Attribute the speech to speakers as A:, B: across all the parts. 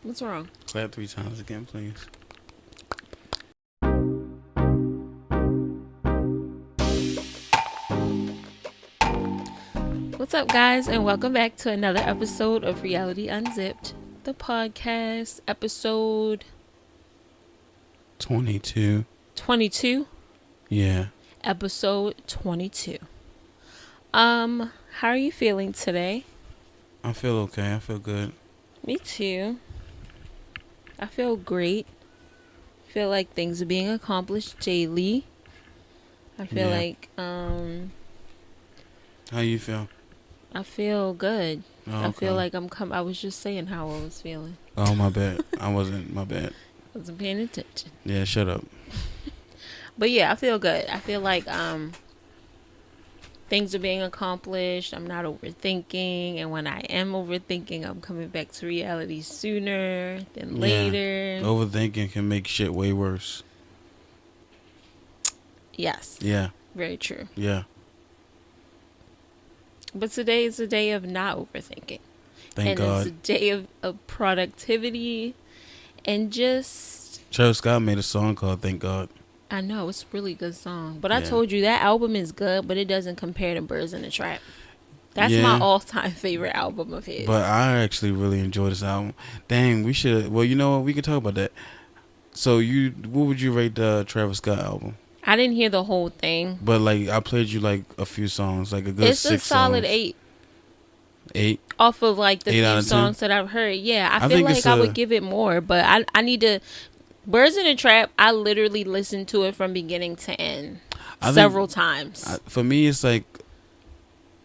A: What's wrong?
B: Clap 3 times again, please.
A: What's up, guys, and welcome back to another episode of Reality Unzipped, the podcast, episode
B: 22.
A: 22.
B: Yeah.
A: Episode 22. How are you feeling today?
B: I feel okay. I feel good.
A: Me too. I feel great. I feel like things are being accomplished daily. I feel
B: Yeah.
A: like
B: How you feel?
A: I feel good.
B: Oh,
A: I feel
B: okay.
A: like I was just saying how I was feeling.
B: Oh, my bad. My bad.
A: I wasn't paying attention.
B: Yeah, shut up.
A: But yeah, I feel good. I feel like things are being accomplished. I'm not overthinking, and when I am overthinking, I'm coming back to reality sooner than later.
B: Overthinking can make shit way worse.
A: Yes.
B: Yeah.
A: Very true.
B: Yeah.
A: But today is a day of not overthinking.
B: Thank God.
A: It's a day of productivity and just...
B: Travis Scott made a song called Thank God.
A: I know, it's a really good song. But I
B: Yeah.
A: told you, that album is good, but it doesn't compare to Birds in the Trap. That's
B: Yeah.
A: my all-time favorite album of his.
B: But I actually really enjoy this album. Dang, we should... Well, you know what? We could talk about that. So, what would you rate the Travis Scott album?
A: I didn't hear the whole thing.
B: But, like, I played you, like, a few songs. Like, a good
A: It's
B: 6
A: a solid
B: songs.
A: 8.
B: 8?
A: Off of, like, the
B: 8 out
A: few
B: of 10?
A: songs that I've heard. Yeah, I
B: I
A: feel
B: think
A: like
B: it's
A: I
B: a-
A: would give it more. But I need to... Birds in the Trap, I literally listened to it from beginning to end. Several times.
B: For me, it's like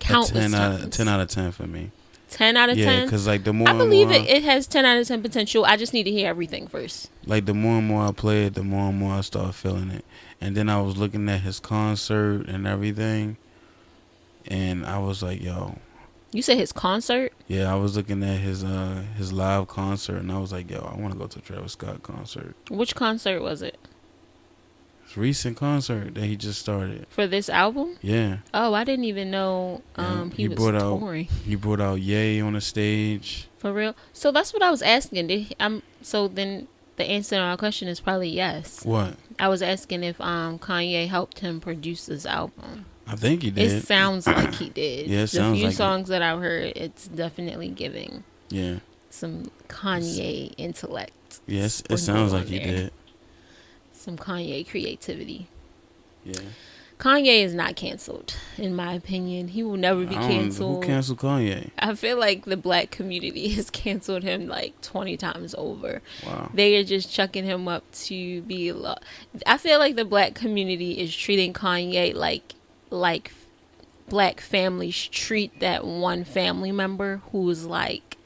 A: Countless
B: 10
A: times.
B: 10 out of 10 for me.
A: 10 out of 10?
B: Yeah, because like the more
A: I
B: and
A: believe
B: more,
A: it has 10 out of 10 potential. I just need to hear everything first.
B: like the more and more I play it, the more and more I start feeling it. And then I was looking at his concert and everything, and I was like, yo,
A: You said his concert?
B: yeah, I was looking at his live concert, and I was like, yo, I want to go to a Travis Scott concert.
A: Which concert was it?
B: His recent concert that he just started.
A: For this album?
B: Yeah.
A: Oh, I didn't even know
B: Yeah,
A: he
B: he
A: was
B: brought out-
A: touring.
B: He brought out Ye on the stage.
A: For real? So that's what I was asking. So then the answer to our question is probably yes.
B: What?
A: I was asking if Kanye helped him produce this album.
B: I think he did.
A: It sounds like he did.
B: Yeah, it
A: The
B: sounds
A: few
B: like it.
A: songs that I've heard, it's definitely giving
B: Yeah.
A: some Kanye intellect.
B: Yes, it
A: sprinkled
B: sounds
A: on
B: like he
A: there.
B: did.
A: Some Kanye creativity.
B: Yeah.
A: Kanye is not canceled, in my opinion. He will never be canceled.
B: Who canceled Kanye?
A: I feel like the black community has canceled him like 20 times over.
B: Wow.
A: They are just chucking him up to be I feel like the black community is treating Kanye like black families treat that one family member who's like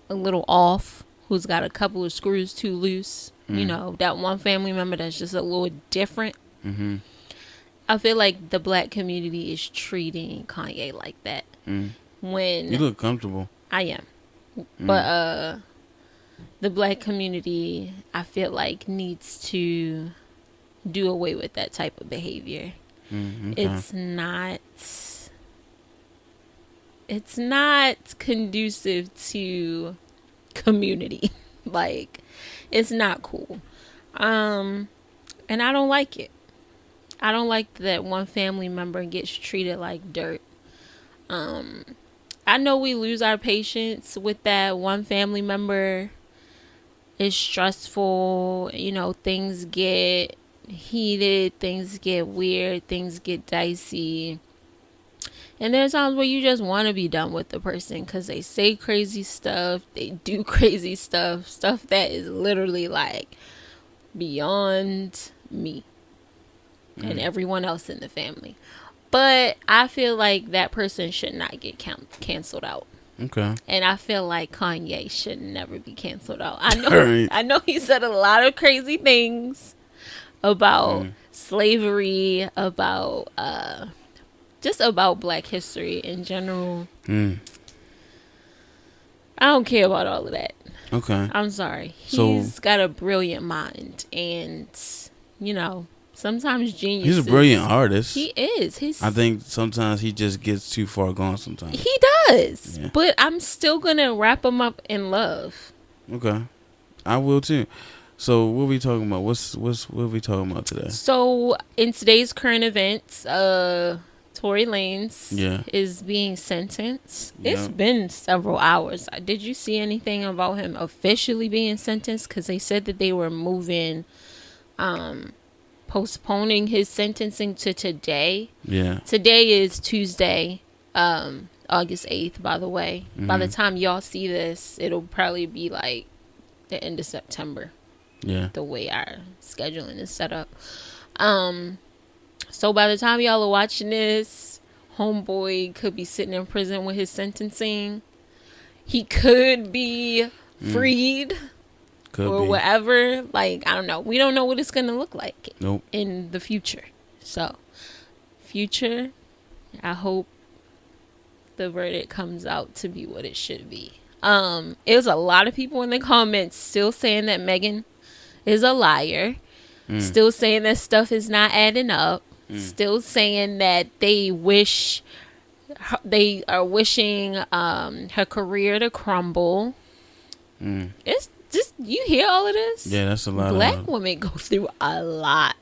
A: a little off, who's got a couple of screws too loose. You know, that one family member that's just a little different.
B: Mm-hmm.
A: I feel like the black community is treating Kanye like that. When
B: You look comfortable.
A: I am. But the black community, I feel like, needs to do away with that type of behavior.
B: Okay.
A: It's not conducive to community. Like, it's not cool. And I don't like it. I don't like that one family member gets treated like dirt. I know we lose our patience with that one family member. It's stressful. You know, things get heated. Things get weird. Things get dicey. And there's times where you just want to be done with the person because they say crazy stuff. They do crazy stuff. Stuff that is literally like beyond me and everyone else in the family. But I feel like that person should not get canceled out.
B: Okay.
A: And I feel like Kanye should never be canceled out. I know
B: Right.
A: I know he said a lot of crazy things about slavery, about just about black history in general. I don't care about all of that.
B: Okay.
A: I'm sorry.
B: So-
A: He's got a brilliant mind, and you know, Sometimes
B: He's a brilliant
A: geniuses. He
B: artist.
A: is.
B: I think sometimes he just gets too far gone sometimes.
A: He does.
B: Yeah.
A: But I'm still gonna wrap him up in love.
B: Okay. I will too. So what we talking about? What we talking about today?
A: So in today's current events, Tory Lanez
B: Yeah.
A: is being sentenced. It's
B: Yeah.
A: been several hours. Did you see anything about him officially being sentenced? Because they said that they were postponing his sentencing to today.
B: Yeah.
A: Today is Tuesday, August 8th, by the way. By the time y'all see this, it'll probably be like the end of September,
B: Yeah.
A: the way our scheduling is set up. So by the time y'all are watching this, homeboy could be sitting in prison with his sentencing. He could be freed
B: Could
A: or
B: be.
A: whatever. Like, I don't know. We don't know what it's going to look like
B: Nope.
A: in the future. So, future, I hope the verdict comes out to be what it should be. It was a lot of people in the comments still saying that Megan is a liar. Still saying that stuff is not adding up. Still saying that they are wishing her career to crumble. It's just, you hear all of this?
B: Yeah, that's a lot.
A: Black women go through a lot.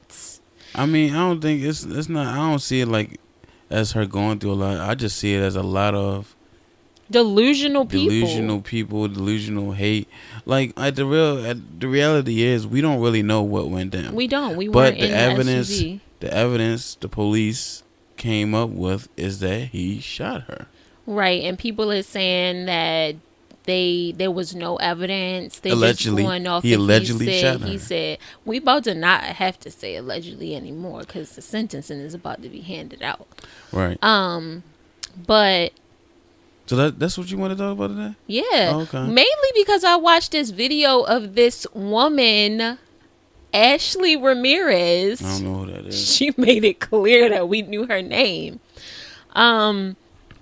B: I mean, I don't think it's not. I don't see it like as her going through a lot. I just see it as a lot of
A: Delusional
B: people, delusional hate. Like the reality is, we don't really know what went down.
A: We don't. We
B: But
A: weren't
B: the
A: in
B: evidence,
A: the
B: the police came up with is that he shot her.
A: Right, and people are saying that there was no evidence. They
B: Allegedly,
A: just going off.
B: he allegedly shot her.
A: He said we about to not have to say allegedly anymore because the sentencing is about to be handed out.
B: Right.
A: But
B: So that's what you want to talk about today?
A: yeah,
B: Oh, okay.
A: mainly because I watched this video of this woman, Ashley Ramirez.
B: I don't know who that is.
A: She made it clear that we knew her name.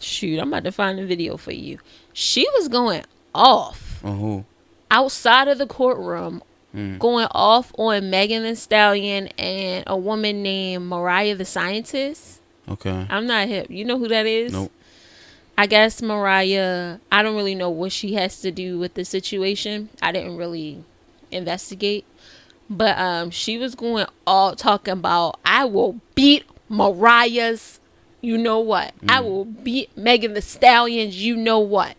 A: Shoot, I'm about to find the video for you. She was going off
B: Oh, who?
A: outside of the courtroom, going off on Megan Thee Stallion and a woman named Mariah the Scientist.
B: Okay.
A: I'm not hip. You know who that is?
B: Nope.
A: I guess Mariah, I don't really know what she has to do with the situation. I didn't really investigate. But she was going all talking about, I will beat Mariah's, you know what? I will beat Megan Thee Stallion's, you know what?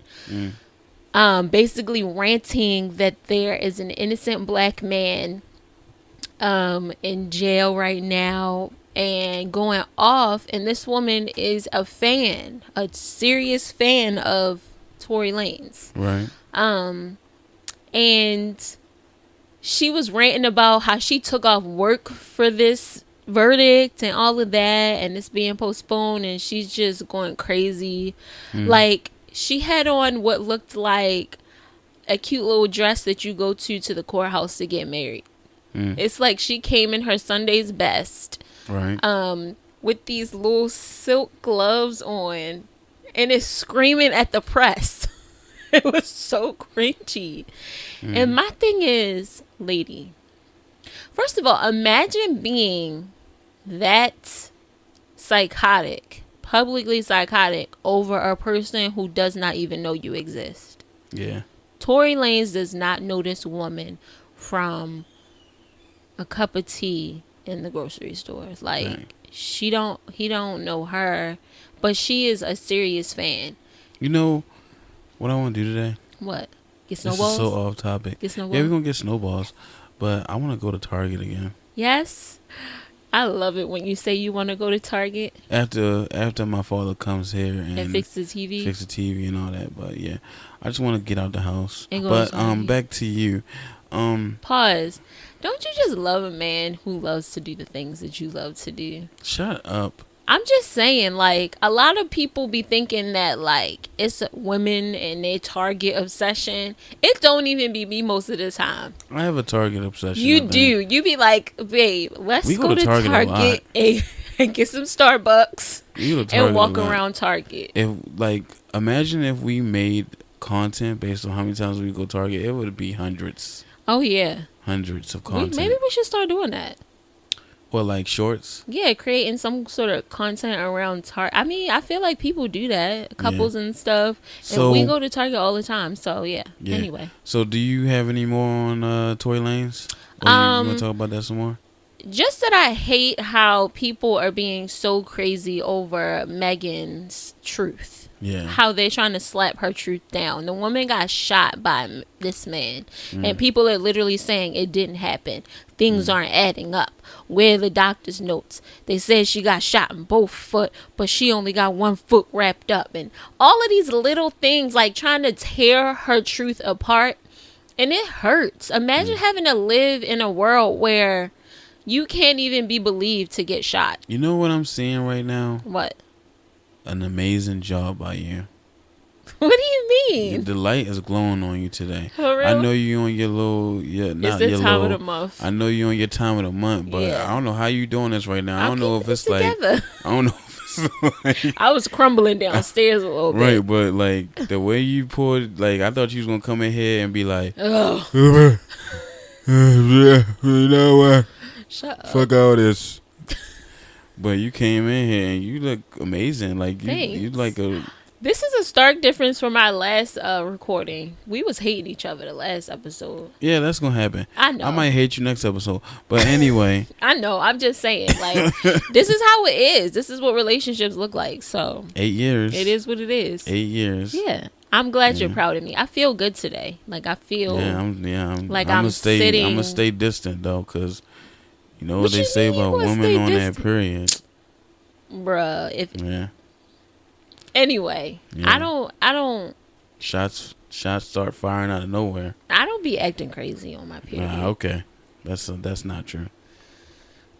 A: Basically ranting that there is an innocent black man in jail right now and going off. And this woman is a serious fan of Tory Lanez.
B: Right.
A: And she was ranting about how she took off work for this verdict and all of that, and it's being postponed, and she's just going crazy. Like, she had on what looked like a cute little dress that you go to the courthouse to get married. It's like she came in her Sunday's best,
B: Right.
A: with these little silk gloves on, and is screaming at the press. It was so cringy. And my thing is, lady, first of all, imagine being that psychotic, publicly psychotic, over a person who does not even know you exist.
B: Yeah.
A: Tory Lanez does not know this woman from a cup of tea in the grocery store. Like,
B: Right.
A: he don't know her, but she is a serious fan.
B: You know what I want to do today?
A: What? Get
B: This
A: snowballs?
B: is so off topic.
A: Get snowballs?
B: Yeah, we're gonna get snowballs, but I want to go to Target again.
A: Yes. I love it when you say you want to go to Target
B: After my father comes here and
A: fix the TV.
B: fix the TV and all that. But yeah, I just want to get out the house.
A: And go
B: But
A: to Target.
B: back to you.
A: Pause. Don't you just love a man who loves to do the things that you love to do?
B: Shut up.
A: I'm just saying, like, a lot of people be thinking that, like, it's women and their Target obsession. It don't even be me most of the time.
B: I have a Target obsession.
A: You do. You be like, babe, let's
B: We
A: go to Target and get some Starbucks
B: We go to Target
A: and walk
B: a lot.
A: around Target.
B: If imagine if we made content based on how many times we go to Target, it would be hundreds
A: Oh, yeah.
B: of content.
A: Maybe we should start doing that.
B: What, like shorts?
A: Yeah, creating some sort of content around Target. I mean, I feel like people do that,
B: Yeah.
A: couples and stuff. And we
B: So
A: go to Target all the time. So yeah.
B: yeah.
A: Anyway,
B: So do you have any more on Tory Lanez? Or you want to
A: um,
B: talk about that some more?
A: just that I hate how people are being so crazy over Megan's truth.
B: Yeah.
A: How they're trying to slap her truth down. The woman got shot by this man, and
B: Mm.
A: people are literally saying it didn't happen. Things aren't adding up. Where are the doctor's notes? They said she got shot in both foot, but she only got one foot wrapped up. And all of these little things, like trying to tear her truth apart, and it hurts. Imagine having to live in a world where you can't even be believed to get shot.
B: You know what I'm seeing right now?
A: What?
B: An amazing job by you.
A: What do you mean?
B: The light is glowing on you today.
A: For real?
B: I know you on your little, yeah, not
A: It's
B: your
A: the time
B: little.
A: of the month.
B: I know you on your time of the month, but
A: Yeah.
B: I don't know how you doing this right now. I
A: I'm
B: don't know if
A: keeping
B: it's
A: it
B: like,
A: together.
B: I don't know if it's like,
A: I was crumbling downstairs a little bit.
B: right, but like the way you poured, like I thought you was gonna come in here and be like,
A: Ugh.
B: you know what?
A: Shut up.
B: Fuck all this. But you came in here and you look amazing. Like you
A: Thanks.
B: like a
A: This is a stark difference from our last recording. We was hating each other the last episode.
B: yeah. That's gonna happen.
A: I know.
B: I might hate you next episode, but anyway.
A: I know. I'm just saying. Like, this is how it is. This is what relationships look like. So
B: 8 years.
A: it is what it is.
B: 8 years.
A: Yeah. I'm glad
B: Yeah.
A: you're proud of me. I feel good today. Like I feel.
B: I'm
A: like
B: I'm
A: I'm
B: gonna stay.
A: sitting-
B: I'm gonna stay distant though, cause you know what
A: What
B: they
A: you
B: say
A: mean you
B: about
A: wanna
B: women
A: stay
B: on
A: distant?
B: that period.
A: Bruh. If
B: Yeah.
A: anyway,
B: Yeah.
A: I don't
B: Shots start firing out of nowhere.
A: be acting crazy on my period.
B: Nah, okay. That's not true.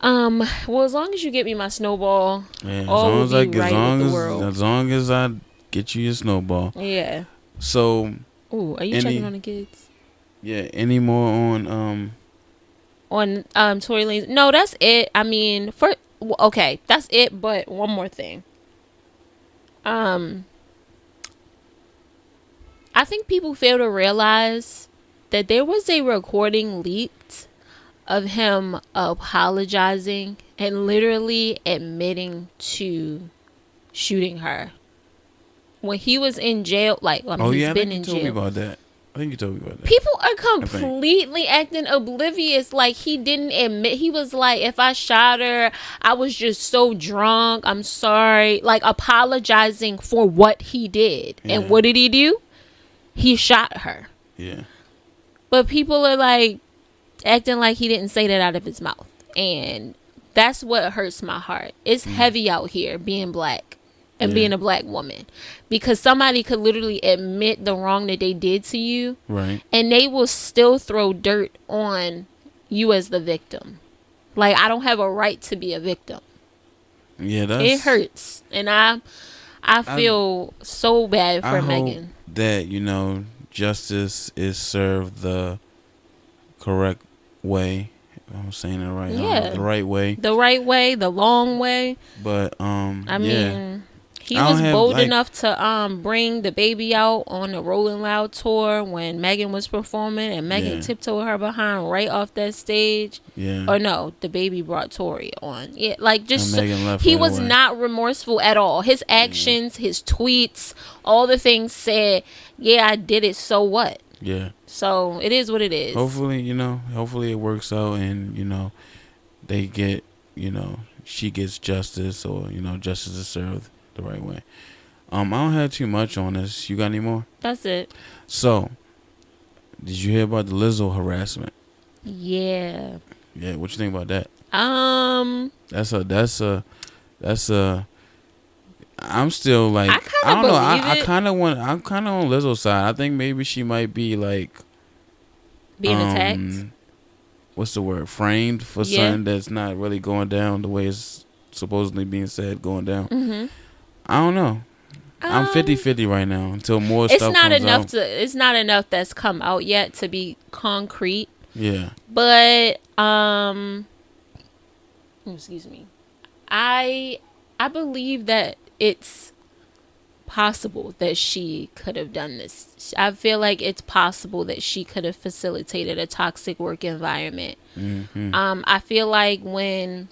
A: Well, as long as you get me my snowball,
B: Yeah,
A: all will be right with the world.
B: as long as I get you your snowball.
A: Yeah.
B: So
A: Ooh, are you
B: Any-
A: checking on the kids?
B: yeah, any more on
A: On Tory Lanez? No, that's it. I mean, okay, that's it. But one more thing. I think people fail to realize that there was a recording leaked of him apologizing and literally admitting to shooting her when he was in jail. Like, I mean,
B: oh
A: he's
B: yeah, I
A: been
B: think you
A: in
B: told me
A: jail.
B: about that. I think you told me about that.
A: People are completely acting oblivious. Like, he didn't admit. He was like, if I shot her, I was just so drunk. I'm sorry. Like, apologizing for what he did.
B: Yeah.
A: And what did he do? He shot her.
B: Yeah.
A: But people are like acting like he didn't say that out of his mouth. And that's what hurts my heart. It's heavy out here being black and
B: Yeah.
A: being a black woman. Because somebody could literally admit the wrong that they did to you.
B: Right.
A: And they will still throw dirt on you as the victim. Like, I don't have a right to be a victim.
B: Yeah, that's
A: It hurts. And I feel so bad for
B: I
A: Megan.
B: hope that, you know, justice is served the correct way. I'm saying it right.
A: Yeah.
B: The right way.
A: The right way, the long way.
B: But
A: I
B: yeah.
A: mean, he
B: I don't
A: was
B: have,
A: bold
B: like-
A: enough to bring the baby out on the Rolling Loud tour when Megan was performing, and Megan
B: Yeah.
A: tiptoed her behind right off that stage.
B: Yeah.
A: Or no, the baby brought Tori on. Yeah, like just
B: And Megan left
A: he
B: right
A: was
B: away.
A: not remorseful at all. His actions, his tweets, all the things said, "Yeah, I did it. So what?"
B: Yeah.
A: So it is what it is.
B: Hopefully, you know, hopefully it works out and, you know, they get, you know, she gets justice or, you know, justice is served the right way. I don't have too much on this. You got any more?
A: That's it.
B: So, did you hear about the Lizzo harassment?
A: Yeah.
B: Yeah, what you think about that? That's a I'm still like
A: I kinda
B: I don't know.
A: believe
B: I
A: it.
B: I'm kind of on Lizzo's side. I think maybe she might be like
A: Being attacked.
B: What's the word? Framed for
A: Yeah.
B: something that's not really going down the way it's supposedly being said going down.
A: Mm-hmm.
B: I don't know. I'm 50-50 right now until more
A: It's
B: stuff
A: not
B: comes
A: enough
B: out.
A: it's not enough that's come out yet to be concrete.
B: Yeah.
A: But excuse me. I believe that it's possible that she could have done this. I feel like it's possible that she could have facilitated a toxic work environment.
B: Mm-hmm.
A: I feel like when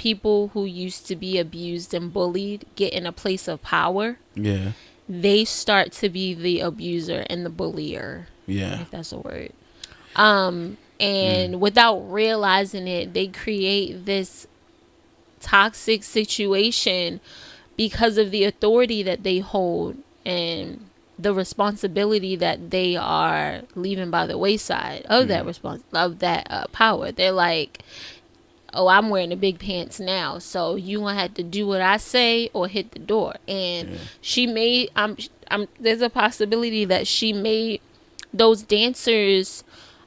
A: people who used to be abused and bullied get in a place of power,
B: Yeah.
A: they start to be the abuser and the bullier,
B: Yeah.
A: if that's a word.
B: Mm.
A: And without realizing it, they create this toxic situation because of the authority that they hold and the responsibility that they are leaving by the wayside of that power. They're like, oh, I'm wearing the big pants now, so you gonna have to do what I say or hit the door. And
B: Yeah.
A: she made, there's a possibility that she made those dancers,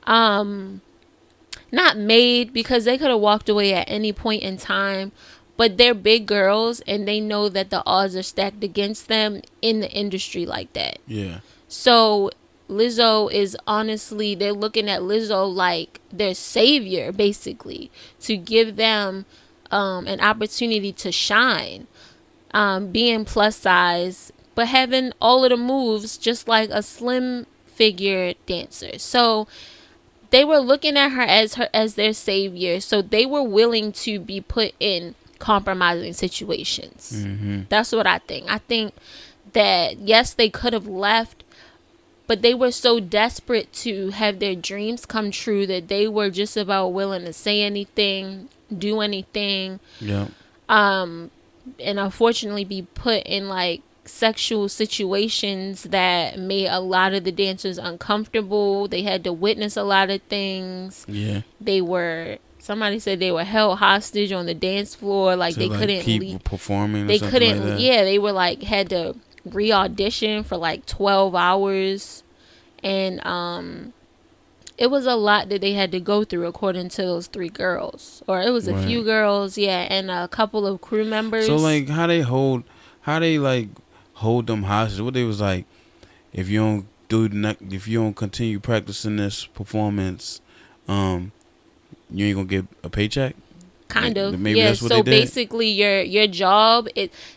A: not made, because they could have walked away at any point in time, but they're big girls and they know that the odds are stacked against them in the industry like that.
B: Yeah.
A: So Lizzo is honestly, they're looking at Lizzo like their savior, basically, to give them an opportunity to shine, being plus size, but having all of the moves just like a slim figure dancer. So they were looking at her as their savior, so they were willing to be put in compromising situations.
B: Mm-hmm.
A: That's what I think. I think that yes, they could have left, but they were so desperate to have their dreams come true that they were just about willing to say anything, do anything,
B: Yeah.
A: and unfortunately be put in like sexual situations that made a lot of the dancers uncomfortable. They had to witness a lot of things.
B: Yeah.
A: Somebody said they were held hostage on the dance floor, like
B: To
A: they
B: like
A: couldn't
B: keep
A: leave.
B: performing or
A: They
B: something
A: couldn't,
B: like that.
A: yeah, they were like had to re-audition for like 12 hours, and it was a lot that they had to go through, according to those three girls, or it was a
B: Right.
A: few girls, yeah, and a couple of crew members.
B: So like how they like hold them hostage? What they was like, if you don't continue practicing this performance, you ain't gonna get a paycheck.
A: Kind of,
B: Maybe
A: yeah.
B: that's what
A: So
B: they did.
A: basically, your job,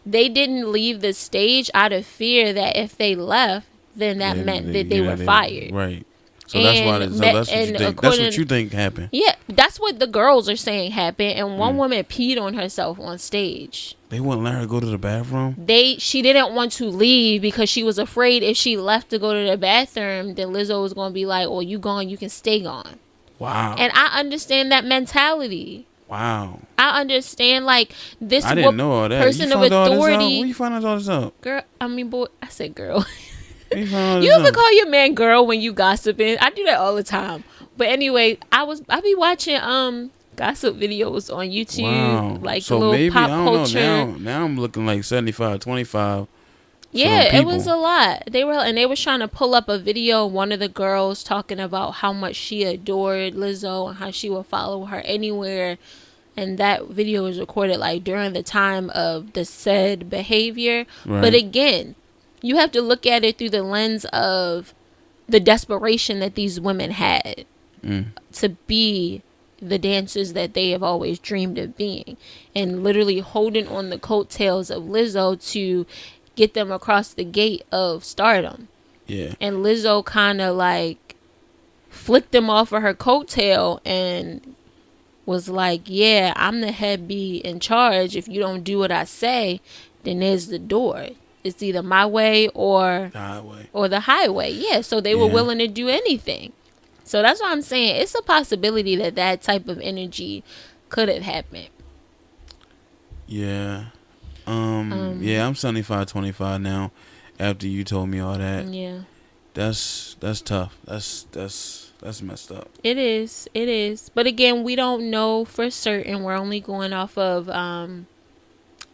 A: they didn't leave the stage out of fear that if they left, then that meant that they were fired.
B: Right. So that's why. So that's what you think. That's what you think happened.
A: Yeah, that's what the girls are saying happened. And one
B: Mm.
A: woman peed on herself on stage.
B: They wouldn't let her go to the bathroom.
A: She didn't want to leave because she was afraid if she left to go to the bathroom, then Lizzo was gonna be like, "Oh, you gone? You can stay gone."
B: Wow.
A: And I understand that mentality.
B: Wow.
A: I understand, like, this
B: I didn't know all that.
A: person
B: You
A: of
B: found all this out?
A: authority.
B: Where you find all this out?
A: Girl, I mean, boy, I said girl.
B: Where you find all
A: You
B: this
A: ever
B: out?
A: call your man girl when you gossiping? I do that all the time. But anyway, I be watching gossip videos on YouTube,
B: Wow.
A: like
B: So
A: the little
B: maybe
A: pop
B: I don't
A: culture.
B: know. Now I'm looking like 75-25.
A: Yeah, it was
B: people.
A: a lot. They were trying to pull up a video of one of the girls talking about how much she adored Lizzo and how she would follow her anywhere. And that video was recorded like during the time of the said behavior.
B: Right.
A: But again, you have to look at it through the lens of the desperation that these women had to be the dancers that they have always dreamed of being, and literally holding on the coattails of Lizzo to get them across the gate of stardom.
B: Yeah.
A: And Lizzo kind of like flicked them off of her coattail and was like, yeah, I'm the head be in charge. If you don't do what I say, then there's the door. It's either my way or the highway. Yeah, so they were willing to do anything. So that's what I'm saying. It's a possibility that that type of energy could have happened.
B: Yeah. Yeah, I'm 75-25 now. After you told me all that.
A: Yeah.
B: That's tough. That's messed up.
A: It is. But again, we don't know for certain. We're only going off of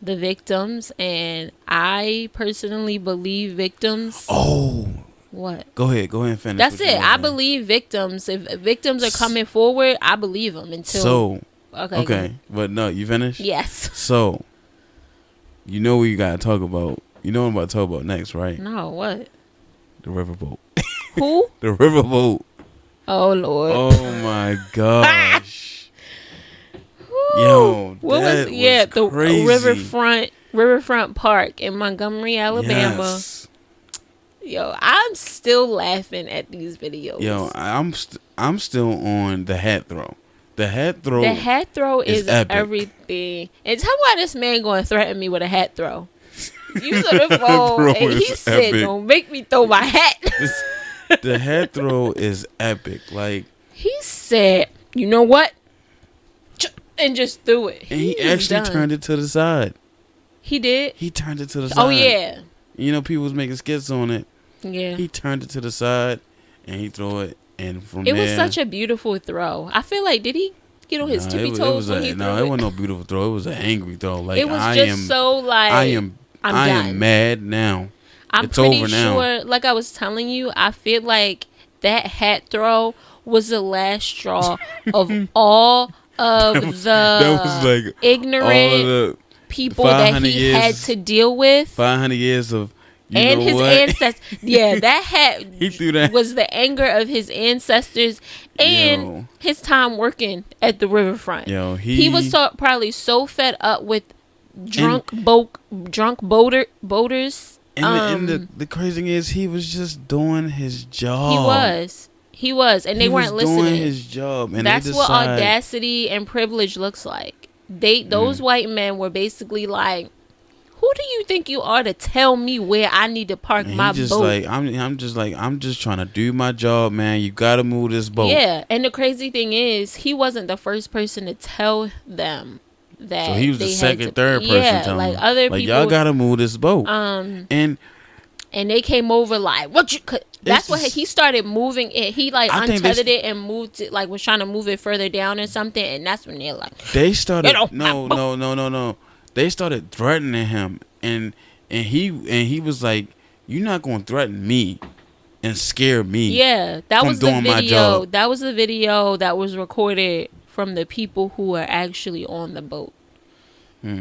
A: the victims, and I personally believe victims.
B: Oh.
A: What?
B: Go ahead and finish.
A: That's it. I believe victims. If victims are coming forward, I believe them until. Okay.
B: But no, you finished?
A: Yes.
B: So, you know what you gotta talk about. You know what I'm about to talk about next, right?
A: No, what?
B: The riverboat.
A: Who?
B: The riverboat.
A: Oh Lord.
B: Oh my gosh. Yo,
A: what
B: that was
A: the
B: crazy.
A: Riverfront Park in Montgomery, Alabama.
B: Yes.
A: Yo, I'm still laughing at these videos.
B: Yo, I'm still on the hat throw. The hat
A: The
B: throw
A: hat throw
B: is
A: is
B: epic.
A: everything. And tell me why this man going to threaten me with a hat throw. You to the
B: Hat
A: phone,
B: throw
A: and he
B: is
A: said,
B: epic.
A: "Don't make me throw my hat."
B: This, the hat throw is epic. Like,
A: He said, "You know what?" And just threw it.
B: and he
A: was
B: actually
A: done.
B: turned it to the side.
A: He did.
B: He turned it to the side.
A: Oh yeah,
B: You know, people was making skits on it.
A: yeah.
B: He turned it to the side, and he threw it. And from
A: It
B: there,
A: was such a beautiful throw. I feel like did he get on his tippy
B: it
A: toes when
B: was
A: he
B: a,
A: threw
B: no,
A: it?
B: it wasn't no beautiful throw. It was an angry throw. Like,
A: It was just so like
B: I am
A: done.
B: mad now.
A: I'm
B: It's
A: pretty
B: over now.
A: sure, like I was telling you, I feel like that hat throw was the last straw of all of
B: That was like all of
A: ignorant
B: the
A: people that
B: 500
A: he had
B: years-
A: to deal with.
B: 500 years of you
A: And
B: know
A: his
B: what?
A: ancestors. Yeah, that hat
B: He threw that.
A: was the anger of his ancestors and
B: Yo.
A: his time working at the riverfront.
B: Yo,
A: He was probably so fed up with drunk boaters.
B: And the crazy thing is, he was just doing his job.
A: He was, and they weren't
B: was
A: listening.
B: doing his job, and
A: That's
B: they
A: what
B: decide,
A: audacity and privilege looks like. Those white men were basically like, "Who do you think you are to tell me where I need to park
B: and
A: my
B: he just
A: boat?"
B: like I'm just trying to do my job, man. You gotta move this boat.
A: Yeah, and the crazy thing is, he wasn't the first person to tell them that.
B: So he was the
A: they had
B: second, third person telling
A: like
B: them,
A: other
B: like,
A: people.
B: y'all gotta move this boat.
A: And they came over like, "What you?" That's what
B: just-
A: he started moving it. He like
B: I think
A: untethered it and moved it, like was trying to move it further down or something. And that's when they're like,
B: They started
A: You know,
B: no. They started threatening him, and he was like, "You're not gonna threaten me and scare me."
A: "Yeah, that
B: from
A: was the
B: doing my
A: video.
B: job.
A: That was the video that was recorded from the people who were actually on the boat."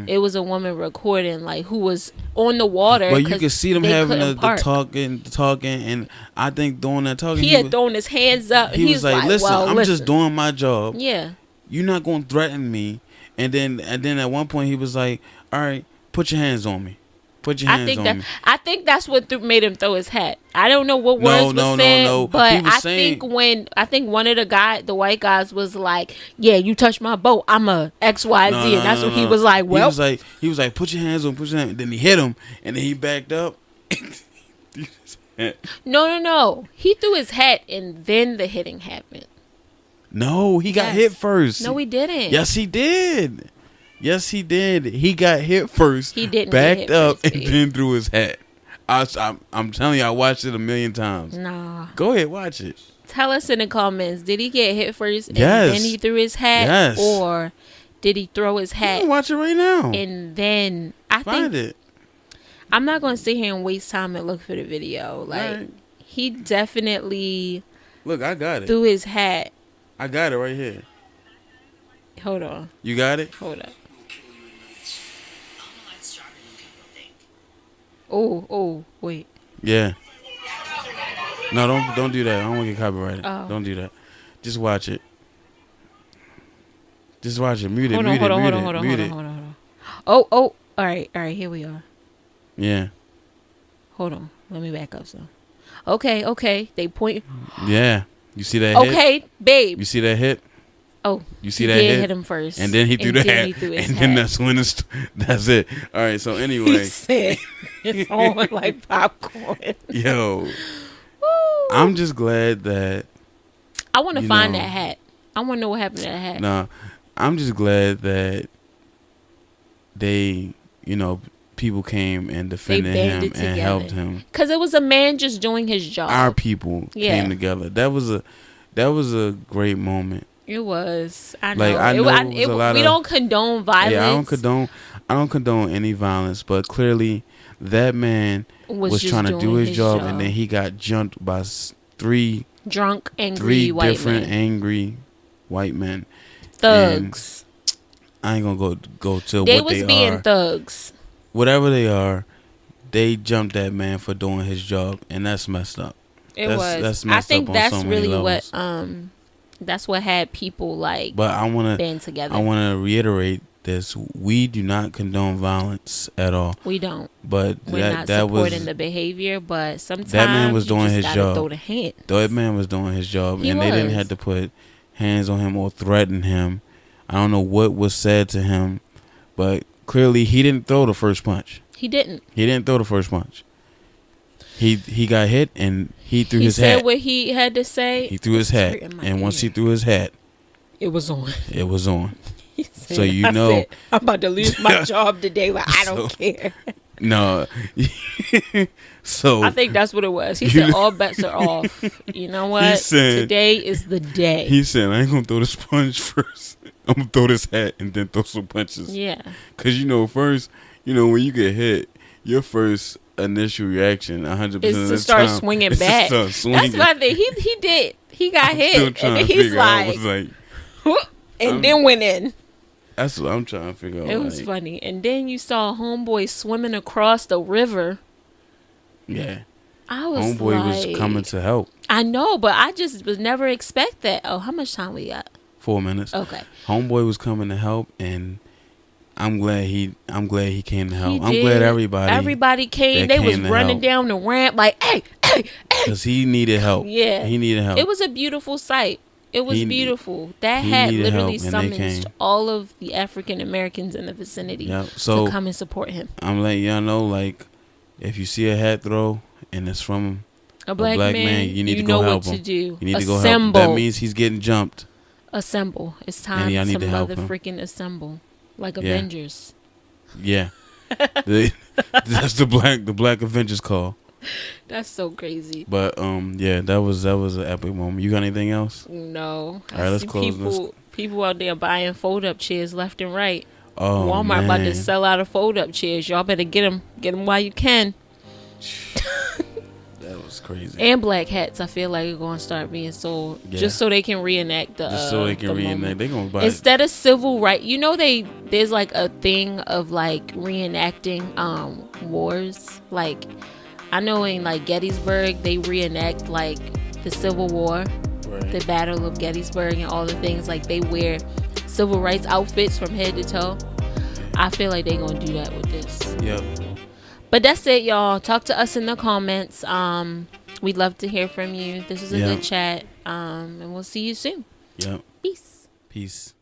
A: It was a woman recording, like, who was on the water.
B: But you could see them
A: they
B: having
A: couldn't
B: the
A: park.
B: talking, and I think during that talking,
A: He had thrown his hands up.
B: he was like, "Listen,
A: well,
B: I'm just doing my job.
A: Yeah.
B: You're not gonna threaten me." And then at one point he was like, "All right, put your hands on me. Put your hands on me."
A: I think that's what made him throw his hat. I don't know what words
B: No,
A: were said,
B: no.
A: but
B: He was
A: I
B: saying-
A: think one of the white guys was like, "Yeah, you touch my boat, I'm a XYZ,"
B: No,
A: and that's
B: no,
A: what he
B: no.
A: was like. Well,
B: he was like, "Put your hands on, put your hands." Then he hit him, and then he backed up.
A: no. He threw his hat, and then the hitting happened.
B: No, he got
A: Yes.
B: hit first.
A: No, he didn't.
B: Yes, he did. Yes, he did. He got hit first.
A: He didn't get
B: backed
A: hit
B: up
A: first,
B: and
A: babe.
B: then threw his hat. I'm telling you, I watched it a million times.
A: Nah.
B: Go ahead, watch it.
A: Tell us in the comments, did he get hit first and
B: Yes.
A: then he threw his hat?
B: Yes.
A: Or did he throw his
B: You
A: hat
B: can watch it right now.
A: and then
B: Find it.
A: I'm not going to sit here and waste time and look for the video. Like,
B: Right.
A: he definitely
B: Look, I got it.
A: threw his hat.
B: I got it right here.
A: Hold on.
B: You got it?
A: Hold up. Oh, wait.
B: Yeah. No, don't do that. I don't want to get copyrighted.
A: Oh.
B: Don't do that. Just watch it. Just watch it. Mute it.
A: Hold on. Oh, all right, here we are.
B: Yeah.
A: Hold on. Let me back up some. Okay. They point.
B: Yeah. You see that hit?
A: Okay, babe.
B: You see that hit?
A: Oh,
B: You see
A: he
B: that
A: did
B: hit?
A: hit him first.
B: And then he threw the
A: then
B: hat.
A: he threw his
B: And then
A: hat.
B: that's when that's it. All right. So
A: He
B: anyway,
A: said it's on like popcorn.
B: yo,
A: Woo.
B: I'm just glad that
A: I want to
B: you
A: find
B: know-
A: that hat. I want to know what happened to that hat.
B: nah, I'm just glad that they, people came and defended him
A: banded
B: and helped him.
A: Because it was a man just doing his job.
B: Our people
A: Yeah.
B: came together. That was a great moment.
A: It was. I know.
B: Like, I know it was a lot
A: we
B: of-
A: don't condone violence.
B: Yeah, I don't condone any violence, but clearly that man was
A: just
B: trying to do
A: doing
B: his job, and then he got jumped by three
A: drunk, angry white
B: different
A: men.
B: angry white men.
A: Thugs.
B: I ain't gonna go to
A: They
B: what
A: was
B: they
A: being
B: are.
A: thugs.
B: Whatever they are, they jumped that man for doing his job, and that's messed up. That's
A: I
B: messed
A: think
B: up on
A: that's
B: so many
A: really what
B: levels.
A: that's what had people like
B: But I
A: band together.
B: wanna reiterate this: we do not condone violence at all.
A: We don't.
B: But
A: We're not
B: that was
A: supporting the behavior, but sometimes
B: that man was
A: you
B: doing
A: just
B: his
A: gotta
B: job.
A: Throw the hand.
B: that man was doing his job,
A: He
B: and they didn't
A: was.
B: have to put hands on him or threaten him. I don't know what was said to him, but clearly he didn't throw the first punch.
A: He didn't.
B: He didn't throw the first punch. He got hit and he threw his
A: He said
B: hat.
A: what he had to say.
B: He threw his hat, and once he threw his hat,
A: it was on.
B: it was on.
A: He said,
B: So you
A: I
B: know,
A: said, I'm about to lose my job today, but I don't care.
B: no. So
A: I think that's what it was. He said all bets are off. You know what? Today is the day.
B: He said, I ain't gonna throw the sponge first. I'm gonna throw this hat and then throw some punches.
A: Yeah.
B: Cause first, when you get hit, your first initial reaction 100% of the time
A: is to start swinging back. That's my thing. He did. He got hit, and then he's like, and then went in.
B: That's what I'm trying to figure out.
A: It was funny. And then you saw homeboy swimming across the river.
B: Yeah.
A: I was
B: homeboy
A: like,
B: was coming to help.
A: I know, but I just was never expect that. Oh, how much time we got?
B: 4 minutes.
A: Okay.
B: Homeboy was coming to help, and I'm glad he came to help. I'm glad everybody
A: came. They was running down the ramp like, hey.
B: Because he needed help.
A: Yeah.
B: He needed help.
A: It was a beautiful sight. It was beautiful. That hat literally summoned all of the African Americans in the vicinity to come and support him.
B: I'm letting y'all know, like, if you see a hat throw and it's from
A: a black man,
B: you need to go help him. You need to go help him. That means he's getting jumped.
A: Assemble. It's time to motherfucking assemble. Like Avengers.
B: Yeah. That's the Black Avengers call.
A: That's so crazy.
B: But that was an epic moment. You got anything else?
A: No.
B: All right, let's close.
A: People out there buying fold up chairs left and right.
B: Oh,
A: Walmart about to sell out of fold up chairs. Y'all better get them while you can.
B: That was crazy.
A: And black hats, I feel like are going to start being sold just so they can reenact the. Just so they can reenact. They gonna buy instead of civil rights. There's like a thing of like reenacting wars. Like I know in like Gettysburg they reenact like the Civil War, the Battle of Gettysburg, and all the things. Like they wear civil rights outfits from head to toe. I feel like they gonna do that with this.
B: Yep.
A: But that's it, y'all. Talk to us in the comments. We'd love to hear from you. This was a good chat. And we'll see you soon.
B: Yep.
A: Peace.
B: Peace.